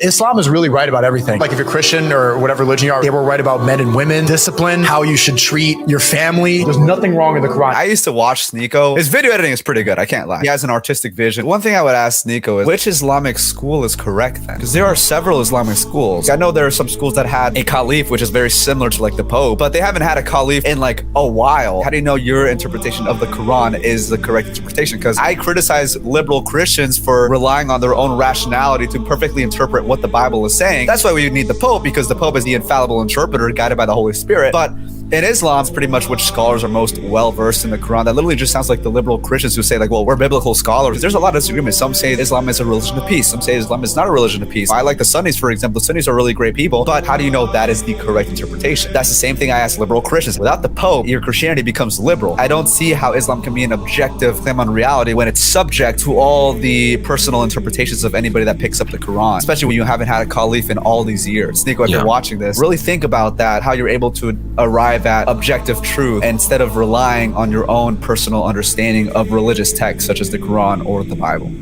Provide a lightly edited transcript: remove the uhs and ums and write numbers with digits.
Islam is really right about everything. Like if you're Christian or whatever religion you are, they were right about men and women, discipline, how you should treat your family. There's nothing wrong in the Quran. I used to watch Sneeko. His video editing is pretty good, I can't lie. He has an artistic vision. One thing I would ask Sneeko is, which Islamic school is correct then? Because there are several Islamic schools. I know there are some schools that had a caliph, which is very similar to like the Pope, but they haven't had a caliph in like a while. How do you know your interpretation of the Quran is the correct interpretation? Because I criticize liberal Christians for relying on their own rationality to perfectly interpret what the Bible is saying. That's why we need the Pope, because the Pope is the infallible interpreter guided by the Holy Spirit. But in Islam, it's pretty much which scholars are most well-versed in the Quran. That literally just sounds like the liberal Christians who say like, well, we're biblical scholars. There's a lot of disagreement. Some say Islam is a religion of peace. Some say Islam is not a religion of peace. I like the Sunnis, for example. The Sunnis are really great people, but how do you know that is the correct interpretation? That's the same thing I ask liberal Christians. Without the Pope, your Christianity becomes liberal. I don't see how Islam can be an objective claim on reality when it's subject to all the personal interpretations of anybody that picks up the Quran, especially when you haven't had a caliph in all these years. Sneeko, if you're watching this, really think about that, how you're able to arrive at objective truth instead of relying on your own personal understanding of religious texts such as the Quran or the Bible.